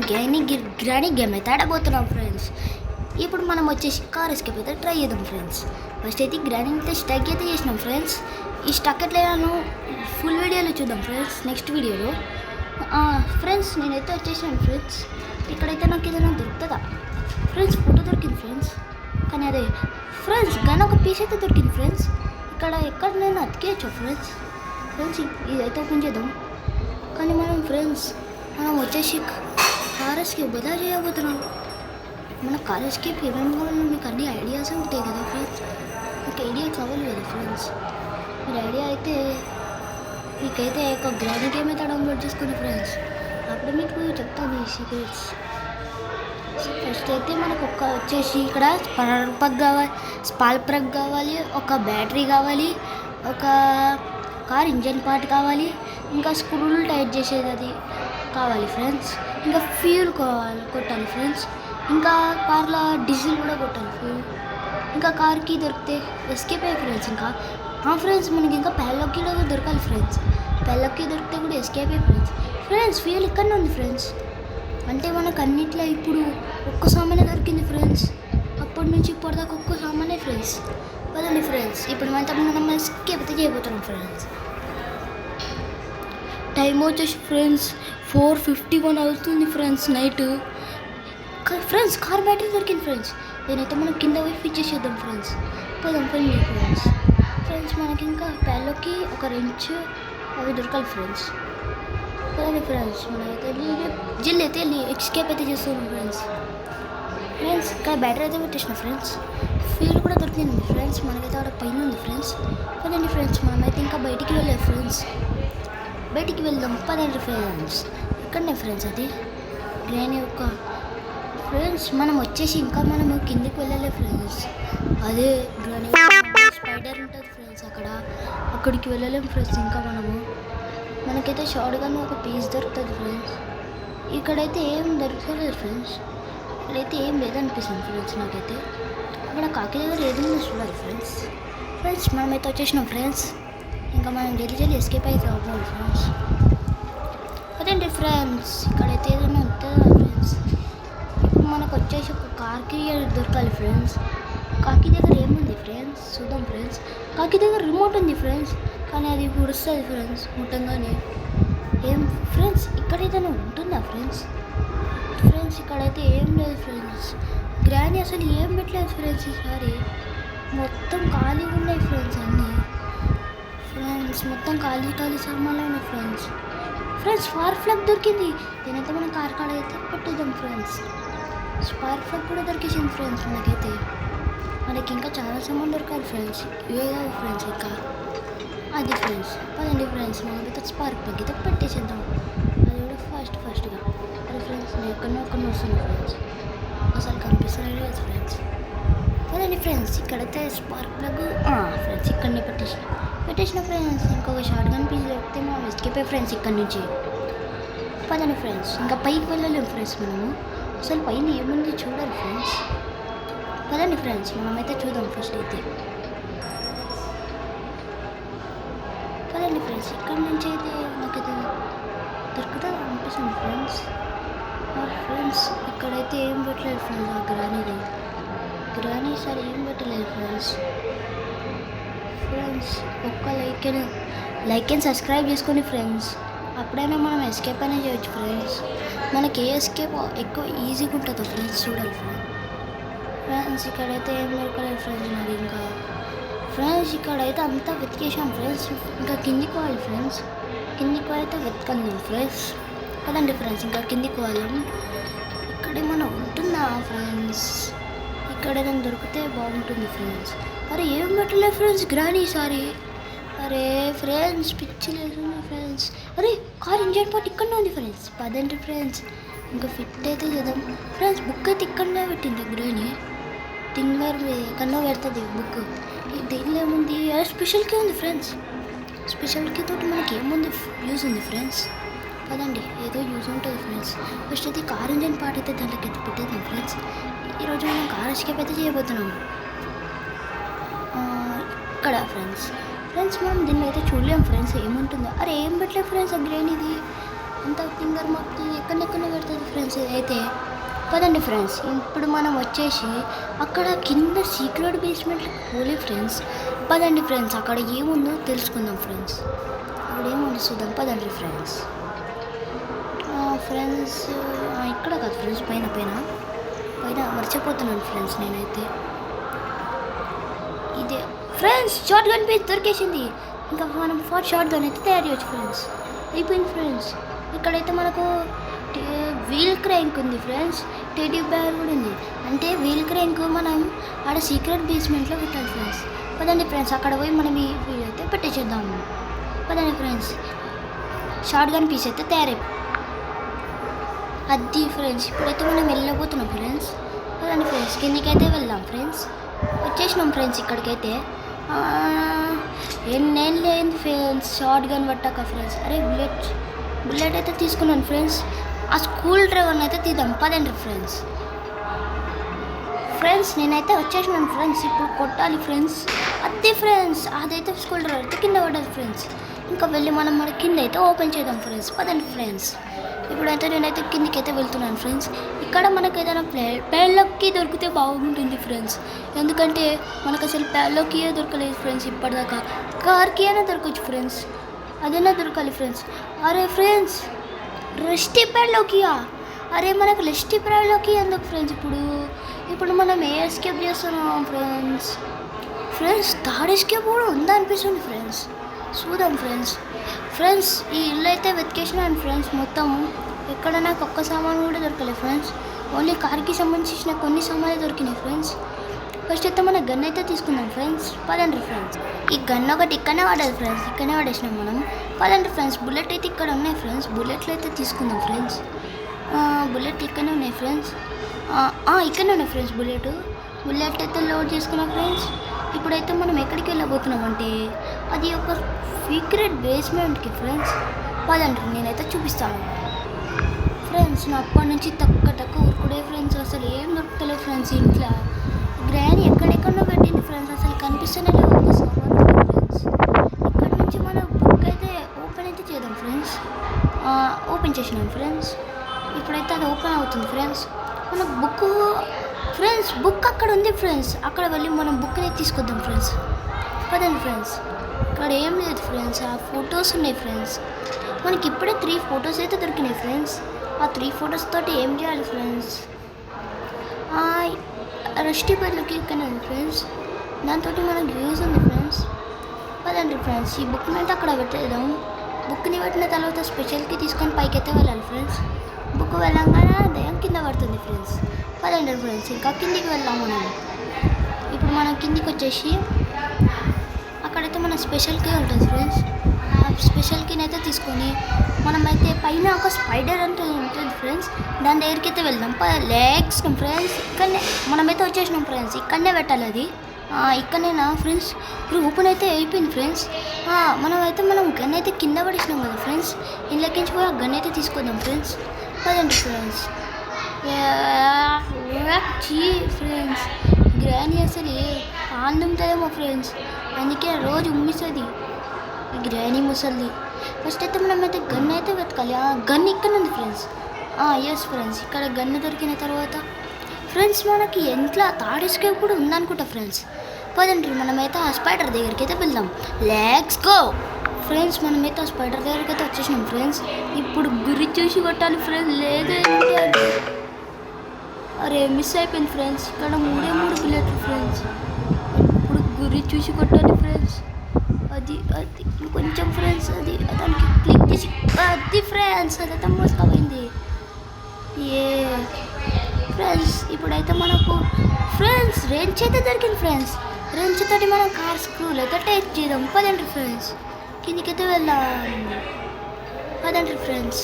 Granny game అయితే ఆడబోతున్నాం friends. ఇప్పుడు మనం వచ్చేసి కార్ ఎస్కేప్ అయితే ట్రై చేద్దాం ఫ్రెండ్స్. ఫస్ట్ అయితే గ్రానీ అయితే స్టక్ అయితే చేసినాం ఫ్రెండ్స్. ఈ స్టక్ ఎట్లా ఫుల్ వీడియోలో చూద్దాం ఫ్రెండ్స్, నెక్స్ట్ వీడియోలో. ఫ్రెండ్స్ నేనైతే వచ్చేసాను ఫ్రెండ్స్. ఇక్కడైతే నాకు ఏదైనా దొరుకుతుందా ఫ్రెండ్స్? ఫోటో దొరికింది ఫ్రెండ్స్, కానీ అదే ఫ్రెండ్స్ గన్ ఒక పీస్ అయితే దొరికింది ఫ్రెండ్స్. ఇక్కడ ఎక్కడ నేను అతికేయచ్చు ఫ్రెండ్స్. ఇదైతే ఓపెన్ చేద్దాం. కానీ మనం వచ్చేసి కాలేజ్కి బదా చేయబోతున్నాం. మన కాలేజ్కి ఏమేమి కావాలో మీకు అన్ని ఐడియాస్ ఉంటాయి కదా ఫ్రెండ్స్. మీకు ఐడియా కావాలి కదా ఫ్రెండ్స్. మీరు ఐడియా అయితే మీకైతే ఒక గ్రానీ గేమ్ అయితే డౌన్లోడ్ చేసుకుని ఫ్రెండ్స్. అప్పుడు మీకు చెప్తాను ఈ సీక్రెట్స్. ఫస్ట్ అయితే మనకు వచ్చేసి ఇక్కడ స్పార్క్ ప్లగ్ కావాలి, ఒక బ్యాటరీ కావాలి, ఒక కార్ ఇంజన్ పార్ట్ కావాలి, ఇంకా స్క్రూలు టైట్ చేసేది అది కావాలి ఫ్రెండ్స్. ఇంకా ఫ్యూల్ కొట్టాలి ఫ్రెండ్స్. ఇంకా కార్లో డీజిల్ కూడా కొట్టాలి ఫ్యూల్. ఇంకా కార్కి దొరికితే ఎస్కేప్ అయ్యి ఫ్రెండ్స్. ఇంకా ఫ్రెండ్స్ మనకి ఇంకా ప్యాలొక్కి కూడా దొరకాలి ఫ్రెండ్స్. ప్యాలొక్కి దొరికితే కూడా ఎస్కేప్ అయ్యి ఫ్రెండ్స్. ఫ్యూల్ ఇక్కడనే ఉంది ఫ్రెండ్స్. అంటే మనకు అన్నిట్లో ఇప్పుడు ఒక్క సామానే దొరికింది ఫ్రెండ్స్. అప్పటి నుంచి ఇప్పటిదాకా ఒక్క సామానే ఫ్రెండ్స్. పదండి ఫ్రెండ్స్, ఇప్పుడు మనం ఎస్కేప్ అయితే చేయబోతున్నాం ఫ్రెండ్స్. టైం వచ్చేసి ఫ్రెండ్స్ 4:51 అవుతుంది friends night. Friends car battery దొరికింది ఫ్రెండ్స్. నేనైతే మనం కింద పోయి ఫిట్ చేసేద్దాం ఫ్రెండ్స్. పోదాం పని ఫ్రెండ్స్. మనకి ఇంకా ప్యాలోకి ఒక రెంచ్ అవి దొరకాలి ఫ్రెండ్స్. పోదండి ఫ్రెండ్స్, మనమైతే జల్లి అయితే ఎస్కేప్ అయితే చేస్తున్నాం ఫ్రెండ్స్. ఇక్కడ బ్యాటరీ అయితే పెట్టేసిన ఫ్రెండ్స్. ఫ్యూల్ కూడా దొరికింది ఫ్రెండ్స్. మనకైతే అక్కడ పైన ఉంది ఫ్రెండ్స్. పదండి ఫ్రెండ్స్, మనమైతే ఇంకా బయటికి వెళ్ళలేదు ఫ్రెండ్స్. బయటికి వెళ్దాం పదండి ఫ్రెండ్స్. ఇక్కడనే ఫ్రెండ్స్ అది గ్రానీ యొక్క ఫ్రెండ్స్. మనం వచ్చేసి ఇంకా మనము కిందికి వెళ్ళలే ఫ్రెండ్స్. అదే గ్రానీ స్పైడర్ ఉంటుంది ఫ్రెండ్స్. అక్కడికి వెళ్ళలేము ఫ్రెండ్స్. ఇంకా మనకైతే షార్ట్ గన్ ఒక పీస్ దొరుకుతుంది ఫ్రెండ్స్. ఇక్కడైతే ఏం దొరకలేదు ఫ్రెండ్స్. ఇక్కడైతే ఏం లేదనిపిస్తుంది ఫ్రెండ్స్ నాకైతే. అక్కడ కాకి దగ్గర ఏదైనా చూడాలి ఫ్రెండ్స్. మనమైతే వచ్చేసినాం ఫ్రెండ్స్. ఇంకా మనం జల్లి ఎస్కేప్ అయితే రావాలి ఫ్రెండ్స్. అదేంటి ఫ్రెండ్స్, ఇక్కడైతే ఏదైనా ఉంటుందా ఫ్రెండ్స్? ఇప్పుడు మనకు వచ్చేసి ఒక కార్కి దొరకాలి ఫ్రెండ్స్. కాకి దగ్గర ఏముంది ఫ్రెండ్స్ చూద్దాం ఫ్రెండ్స్. కాకి దగ్గర రిమోట్ ఉంది ఫ్రెండ్స్, కానీ అది గుడుస్తుంది ఫ్రెండ్స్ ముట్టంగానే. ఏం ఫ్రెండ్స్ ఇక్కడ ఏదైనా ఉంటుందా ఫ్రెండ్స్? ఇక్కడైతే ఏం లేదు ఫ్రెండ్స్. గ్రానీ అసలు ఏం పెట్టలేదు ఫ్రెండ్స్. ఈసారి మొత్తం ఖాళీ ఉన్నాయి ఫ్రెండ్స్. అన్నీ మొత్తం ఖాళీ సామాన్లు ఉన్నాయి ఫ్రెండ్స్. స్పార్క్ ప్లగ్ దొరికింది. నేనైతే మనం కార్ కాడ అయితే పెట్టేద్దాం ఫ్రెండ్స్. స్పార్క్ ప్లగ్ కూడా దొరికేసింది ఫ్రెండ్స్. మనకి ఇంకా చాలా సామాన్ దొరకాలి ఫ్రెండ్స్. ఇవే కాదు ఫ్రెండ్స్ ఇంకా అది ఫ్రెండ్స్. పదండి ఫ్రెండ్స్, మనమైతే స్పార్క్ ప్లగ్ అయితే పెట్టేసేద్దాం. అది కూడా ఫాస్ట్గా. అది ఫ్రెండ్స్ నేను ఎక్కడో వస్తున్నాను ఫ్రెండ్స్. అసలు కనిపిస్తలేదు లేదు ఫ్రెండ్స్. పదండి ఫ్రెండ్స్, ఇక్కడైతే స్పార్క్ ప్లగ్ ఫ్రెండ్స్ ఇక్కడనే పెట్టేసిన ఫ్రెండ్స్. ఇంకొక షార్ట్ గన్ పీస్ దొరికితే మనం ఎస్కేప్ అయ్యి ఫ్రెండ్స్ ఇక్కడ నుంచి. పదండి ఫ్రెండ్స్, ఇంకా పైకి వెళ్ళలేము ఫ్రెండ్స్. మనము అసలు పైన ఏముంది చూడాలి ఫ్రెండ్స్. పదండి ఫ్రెండ్స్, మనమైతే చూద్దాం ఫస్ట్ అయితే. పదండి ఫ్రెండ్స్, ఇక్కడ నుంచి అయితే నాకైతే దొరుకుతుంది అనిపిస్తుంది ఫ్రెండ్స్. ఇక్కడైతే ఏం పెట్టలేదు ఫ్రెండ్స్. ఆ గ్రానీ సార్ ఏం పెట్టలేదు ఫ్రెండ్స్. ఒక్క లైక్ అండ్ సబ్స్క్రైబ్ చేసుకోండి ఫ్రెండ్స్. అప్పుడైనా మనం ఎస్కేప్ అయినా చేయొచ్చు ఫ్రెండ్స్. మనకి ఏ ఎస్కేప్ ఎక్కువ ఈజీగా ఉంటుందో ఫ్రెండ్స్ చూడాలి ఫ్రెండ్స్. ఇక్కడైతే ఏం దొరకలేదు ఫ్రెండ్స్. మరి ఇంకా ఇక్కడైతే అంతా వెతికేసాం ఫ్రెండ్స్. ఇంకా కిందికి పోవాలి ఫ్రెండ్స్. కిందికి అయితే వెతకండి ఫ్రెండ్స్. కదండి ఫ్రెండ్స్, ఇంకా కిందికి పోవాలి. ఇక్కడేమన్నా ఉంటుందా ఫ్రెండ్స్? ఇక్కడ ఏదైనా దొరికితే బాగుంటుంది ఫ్రెండ్స్. అరే ఏం పెట్టలేదు ఫ్రెండ్స్ గ్రానీ ఈసారి. అరే ఫ్రెండ్స్ పిచ్చి లేదు ఫ్రెండ్స్. అరే కార్ ఇంజన్ పార్ట్ ఇక్కడనే ఉంది ఫ్రెండ్స్. పదండి ఫ్రెండ్స్, ఇంకా ఫిట్ అయితే చేద్దాం ఫ్రెండ్స్. బుక్ అయితే ఇక్కడనే పెట్టింది గ్రానీ. టింగర్ కన్నా పెడుతుంది బుక్. దీనిలో ఏముంది? స్పెషల్కి ఉంది ఫ్రెండ్స్. స్పెషల్కి తోటి మనకి ఏముంది యూజ్ ఉంది ఫ్రెండ్స్. పదండి ఏదో యూజ్ ఉంటుంది ఫ్రెండ్స్. ఫస్ట్ అయితే కార్ ఇంజన్ పార్ట్ అయితే దాంట్లోకి అయితే పెట్టేద్దాం ఫ్రెండ్స్. ఈరోజు మనం కార్ ఎస్కేప్ అయితే చేయబోతున్నాము ఇక్కడ ఫ్రెండ్స్. మనం దీన్ని అయితే చూడలేము ఫ్రెండ్స్ ఏముంటుందో. అరే ఏం పెట్టలేదు ఫ్రెండ్స్. ఆ గ్రానీది అంత ఫింగర్ మొత్తం ఎక్కడెక్కడ పెడుతుంది ఫ్రెండ్స్. ఫ్రెండ్స్ అయితే. పదండి ఫ్రెండ్స్, ఇప్పుడు మనం వచ్చేసి అక్కడ కింద సీక్రెట్ బేస్మెంట్లోకి పోలే ఫ్రెండ్స్. పదండి ఫ్రెండ్స్, అక్కడ ఏముందో తెలుసుకుందాం ఫ్రెండ్స్. అక్కడ ఏముందో చూద్దాం, పదండి ఫ్రెండ్స్. ఫ్రెండ్స్ ఇక్కడ కాదు ఫ్రెండ్స్, పైన పైన పైన మర్చిపోతున్నాను ఫ్రెండ్స్ నేనైతే. ఇదే ఫ్రెండ్స్, షార్ట్ గన్ పీస్ దొరికేసింది. ఇంకా మనం షార్ట్ గన్ అయితే తయారు చేయొచ్చు ఫ్రెండ్స్. అయిపోయింది ఫ్రెండ్స్. ఇక్కడైతే మనకు వీల్ క్రాంక్ ఉంది ఫ్రెండ్స్, టెడ్డీ బేర్ కూడా ఉంది. అంటే వీల్ క్రాంక్ మనం ఆడ సీక్రెట్ బేస్మెంట్లో పెట్టాలి ఫ్రెండ్స్. పదండి ఫ్రెండ్స్, అక్కడ పోయి మనం ఈ వీల్ అయితే పెట్టేసేద్దాము. పదండి ఫ్రెండ్స్, షార్ట్ గన్ పీస్ అయితే తయారైపోయి అది ఫ్రెండ్స్. ఇప్పుడైతే మనం వెళ్ళబోతున్నాం ఫ్రెండ్స్. పదండి ఫ్రెండ్స్, కిందికైతే వెళ్దాం ఫ్రెండ్స్. వచ్చేసినాం ఫ్రెండ్స్ ఇక్కడికైతే. నేను లేదు ఫ్రెండ్స్ షార్ట్ గన్ పట్టాక ఫ్రెండ్స్. అరే బుల్లెట్ అయితే తీసుకున్నాను ఫ్రెండ్స్. ఆ స్కూల్ డ్రైవర్ని అయితే తీద్దాం, పదండి ఫ్రెండ్స్. నేనైతే వచ్చేసినాను ఫ్రెండ్స్. ఇప్పుడు కొట్టాలి ఫ్రెండ్స్. అదే ఫ్రెండ్స్, అదైతే స్కూల్ డ్రైవర్ అయితే కింద పడ్డది ఫ్రెండ్స్. ఇంకా వెళ్ళి మనం మన కింద అయితే ఓపెన్ చేద్దాం ఫ్రెండ్స్. పదండి ఫ్రెండ్స్. ఇప్పుడైతే నేనైతే కిందికి అయితే వెళ్తున్నాను ఫ్రెండ్స్. ఇక్కడ మనకు ఏదైనా ప్యాడ్లాక్కి దొరికితే బాగుంటుంది ఫ్రెండ్స్. ఎందుకంటే మనకు అసలు ప్యాడ్లాక్కి దొరకలేదు ఫ్రెండ్స్ ఇప్పటిదాకా. కార్కి అయినా దొరకచ్చు ఫ్రెండ్స్, అదైనా దొరకాలి ఫ్రెండ్స్. అరే ఫ్రెండ్స్, రెస్టీ ప్యాడ్లాక్కియా? అరే మనకు రెస్టీ ప్యాడ్లాక్కి ఎందుకు ఫ్రెండ్స్? ఇప్పుడు మనం ఏ ఎస్కేప్ చేస్తున్నాం ఫ్రెండ్స్. థర్డ్ ఎస్కేప్ కూడా ఉందా అనిపిస్తుంది ఫ్రెండ్స్. చూద్దాం ఫ్రెండ్స్. ఈ ఇల్లు అయితే వెతికేసినాను ఫ్రెండ్స్. మొత్తం ఎక్కడ నాకు ఒక్క సామాను కూడా దొరకలేదు ఫ్రెండ్స్. ఓన్లీ కార్కి సంబంధించిన కొన్ని సామాన్లు దొరికినాయి ఫ్రెండ్స్. ఫస్ట్ అయితే మన గన్ అయితే తీసుకుందాం ఫ్రెండ్స్. పదండి ఫ్రెండ్స్. ఈ గన్ ఒకటి ఇక్కడనే వాడేది ఫ్రెండ్స్, ఇక్కడనే వాడేసినాం మనం. పదండి ఫ్రెండ్స్. బుల్లెట్ అయితే ఇక్కడ ఉన్నాయి ఫ్రెండ్స్. బుల్లెట్లు అయితే తీసుకుందాం ఫ్రెండ్స్. బుల్లెట్లు ఇక్కడనే ఉన్నాయి ఫ్రెండ్స్. ఇక్కడనే ఉన్నాయి ఫ్రెండ్స్. బుల్లెట్ అయితే లోడ్ చేసుకున్నాం ఫ్రెండ్స్. ఇప్పుడైతే మనం ఎక్కడికి వెళ్ళబోతున్నాం అంటే అది ఒక సీక్రెట్ బేస్మెంట్కి ఫ్రెండ్స్. పదండి, నేనైతే చూపిస్తాను ఫ్రెండ్స్. నా అప్పటి నుంచి తక్క ఊరుకుడే ఫ్రెండ్స్. అసలు ఏం దొరుకుతలేదు ఫ్రెండ్స్. ఇంట్లో గ్రాని ఎక్కడెక్కడో పెట్టింది ఫ్రెండ్స్, అసలు కనిపిస్తూనే లేవు ఒక సామాన్ ఫ్రెండ్స్. ఇక్కడ నుంచి మనం బుక్ అయితే ఓపెన్ అయితే చేద్దాం ఫ్రెండ్స్. ఓపెన్ చేసినాం ఫ్రెండ్స్. ఇప్పుడైతే అది ఓపెన్ అవుతుంది ఫ్రెండ్స్. మన బుక్ అక్కడ ఉంది ఫ్రెండ్స్. అక్కడ వెళ్ళి మనం బుక్ని తీసుకొద్దాం ఫ్రెండ్స్. పదండి ఫ్రెండ్స్. ఇక్కడ ఏం లేదు ఫ్రెండ్స్, ఆ ఫొటోస్ ఉన్నాయి ఫ్రెండ్స్. మనకి ఇప్పుడే 3 ఫొటోస్ అయితే దొరికినాయి ఫ్రెండ్స్. ఆ 3 ఫొటోస్ తోటి ఏం చేయాలి ఫ్రెండ్స్? రెస్టీ బర్లోకి ఇక్కడ ఉంది ఫ్రెండ్స్. దాంతో మనకు యూజ్ ఉంది ఫ్రెండ్స్. పదండి ఫ్రెండ్స్, ఈ బుక్ని అయితే అక్కడ పెట్టేద్దాం. బుక్ని పెట్టిన తర్వాత స్పెషల్కి తీసుకొని పైకి అయితే వెళ్ళాలి ఫ్రెండ్స్. బుక్ వెళ్ళంగానే దయ్యం కింద పడుతుంది ఫ్రెండ్స్. పదండి ఫ్రెండ్స్, ఇంకా కిందికి వెళ్దాం మనం. ఇప్పుడు మనం కిందికి వచ్చేసి అక్కడైతే మన స్పెషల్కి ఉంటుంది ఫ్రెండ్స్. ఆ స్పెషల్కి అయితే తీసుకొని మనమైతే పైన ఒక స్పైడర్ అంటే ఉంటుంది ఫ్రెండ్స్. దాని దగ్గరికి అయితే వెళ్దాం. Legs friends. ఇక్కడనే మనమైతే వచ్చేసినాం ఫ్రెండ్స్. ఇక్కడనే పెట్టాలి అది. ఇక్కడనేనా ఫ్రెండ్స్? ఇప్పుడు ఓపెన్ అయితే అయిపోయింది ఫ్రెండ్స్. మనం గన్ అయితే కింద పడేసినాం కదా ఫ్రెండ్స్. ఇంట్లోకించి పోయి ఆ గన్ అయితే తీసుకుందాం ఫ్రెండ్స్. పదండి ఫ్రెండ్స్. ఫ్రెండ్స్, గ్రాని అసలు ఆనందంతుందేమో ఫ్రెండ్స్, అందుకే రోజు ఉమ్మిస్తుంది ఈ గ్రాని ముసలిది. ఫస్ట్ అయితే మనమైతే గన్ అయితే వెతకాలి. గన్ ఇక్కడ ఉంది ఫ్రెండ్స్. ఎస్ ఫ్రెండ్స్, ఇక్కడ గన్ను దొరికిన తర్వాత ఫ్రెండ్స్ మనకి ఎంట్లో థర్డ్ ఎస్కేప్ కూడా ఉందనుకుంటా ఫ్రెండ్స్. పదండి మనమైతే ఆ స్పైడర్ దగ్గరికి అయితే వెళ్దాం. Let's go friends. మనమైతే ఆ స్పైడర్ దగ్గరికి అయితే వచ్చేసినాం ఫ్రెండ్స్. ఇప్పుడు గురి చూసి కొట్టాలి ఫ్రెండ్స్. లేదంటే అరే మిస్ అయిపోయింది ఫ్రెండ్స్. ఇక్కడ 3 బుల్లెట్లు ఫ్రెండ్స్. ఇప్పుడు గురి చూసి కొట్టాలి ఫ్రెండ్స్. అది కొంచెం ఫ్రెండ్స్, దానికి క్లిక్ చేసి అది ఫ్రెండ్స్, అదైతే మోసపోయింది. ఫ్రెండ్స్ ఇప్పుడైతే మనకు ఫ్రెండ్స్ రెంచ్ అయితే దొరికింది ఫ్రెండ్స్. రెంచ్ తోటి మనం కార్ స్క్రూలు అయితే టైట్ చేద్దాం. పదండి ఫ్రెండ్స్, కిందికైతే వెళ్దాం. పదండి ఫ్రెండ్స్.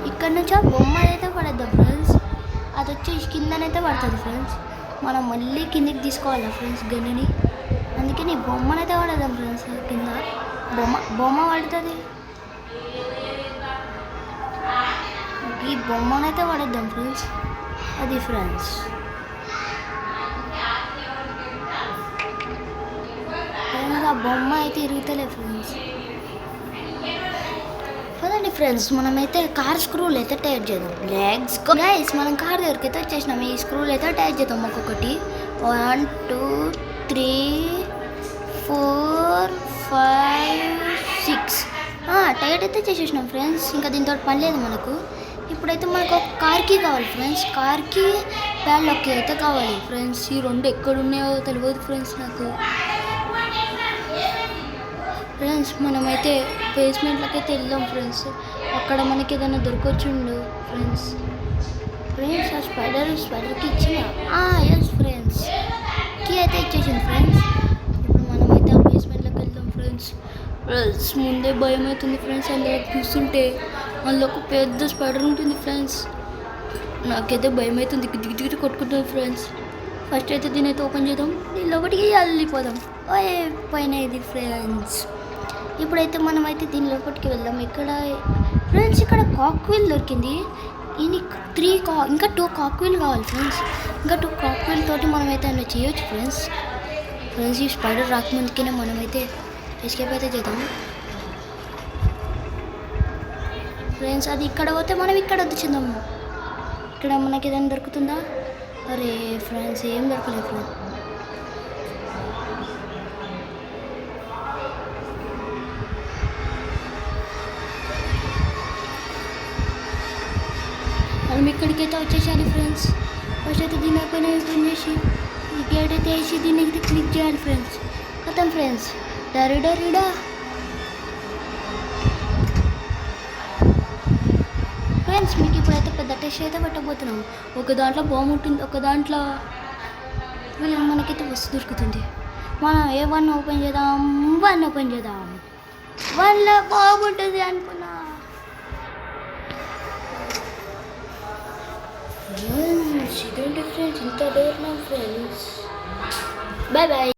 ఇక్కడ నుంచి ఆ బొమ్మ అయితే పడేద్దాం ఫ్రెండ్స్. అది వచ్చి కిందనైతే పడుతుంది ఫ్రెండ్స్. మనం మళ్ళీ కిందికి తీసుకోవాలా ఫ్రెండ్స్ గన్నుని. అందుకని బొమ్మనైతే పడేద్దాం ఫ్రెండ్స్. కింద బొమ్మ పడుతుంది. ఈ బొమ్మనైతే పడేద్దాం ఫ్రెండ్స్. అది ఫ్రెండ్స్. ఆ బొమ్మ అయితే ఇరుగుతలే ఫ్రెండ్స్. పదండి ఫ్రెండ్స్, మనమైతే కార్ స్క్రూలు అయితే టైట్ చేద్దాం. లెగ్స్ గైస్, మనం కార్ దగ్గరికి అయితే వచ్చేసినాం. ఈ స్క్రూలు అయితే టైట్ చేద్దాం ఒక్కొక్కటి. 1 2 3 4 5 6 టైట్ అయితే చేసేసినాం ఫ్రెండ్స్. ఇంకా దీంతో పని లేదు మనకు. ఇప్పుడైతే మనకు ఒక కార్కి కావాలి ఫ్రెండ్స్. కార్కి ప్యాడ్లాక్కి అయితే కావాలి ఫ్రెండ్స్. ఈ రెండు ఎక్కడున్నాయో తెలియదు ఫ్రెండ్స్ నాకు. ఫ్రెండ్స్ మనమైతే బేస్మెంట్లోకి అయితే వెళ్దాం ఫ్రెండ్స్. అక్కడ మనకి ఏదైనా దొరకొచ్చుండు ఫ్రెండ్స్. ఫ్రెండ్స్ ఆ స్పైడర్కి ఇచ్చిన ఎస్ ఫ్రెండ్స్, కీ అయితే ఇచ్చేసింది ఫ్రెండ్స్. ఇప్పుడు మనమైతే ఆ బేస్మెంట్లోకి వెళ్దాం ఫ్రెండ్స్. ముందే భయం అవుతుంది ఫ్రెండ్స్, అందులో చూస్తుంటే అందులో ఒక పెద్ద స్పైడర్ ఉంటుంది ఫ్రెండ్స్. నాకైతే భయం అవుతుంది, దిగి కొట్టుకుంటుంది ఫ్రెండ్స్. ఫస్ట్ అయితే దీని అయితే ఓపెన్ చేద్దాం, దీనిలో ఒకటికి వెళ్ళిపోదాం. పైన ఇది ఫ్రెండ్స్. ఇప్పుడైతే మనమైతే దీని లోపలికి వెళ్దాం. ఇక్కడ ఫ్రెండ్స్ ఇక్కడ కాక్ వీల్ దొరికింది. ఇది 3 ఇంకా 2 కాక్ వీల్ కావాలి ఫ్రెండ్స్. ఇంకా 2 కాక్ వీల్ తోటి మనమైతే అలా చేయొచ్చు ఫ్రెండ్స్. ఈ స్పైడర్ రాకముందుకనే మనమైతే ఎస్కేప్ అయితే చేద్దాం ఫ్రెండ్స్. అది ఇక్కడ పోతే మనం ఇక్కడ వచ్చేద్దాము. ఇక్కడ మనకి ఏదైనా దొరుకుతుందా? అరే ఫ్రెండ్స్ ఏం దొరకలేదు ఫ్రెండ్స్. మనం ఇక్కడికైతే వచ్చేసాలి ఫ్రెండ్స్. ఫస్ట్ అయితే దీని పైన ఓపెన్ చేసి ఈ గేట్ అయితే వేసి దీన్ని అయితే క్లిక్ చేయాలి ఫ్రెండ్స్. కథం ఫ్రెండ్స్, డరిడా ఫ్రెండ్స్. మీకు ఇప్పుడైతే పెద్ద టెస్ట్ అయితే పెట్టబోతున్నాం. ఒక దాంట్లో బాంబు ఉంటుంది, ఒక దాంట్లో మనకైతే వస్తు దొరుకుతుంది. మనం ఏ 1 ఓపెన్ చేద్దాం. 1 ఓపెన్ చేద్దాం. 1లో బాగుంటుంది అనుకున్నా. ఇదేంటి ఫ్రెండ్స్ ఇంత డోర్నా ఫ్రెండ్స్. Bye bye.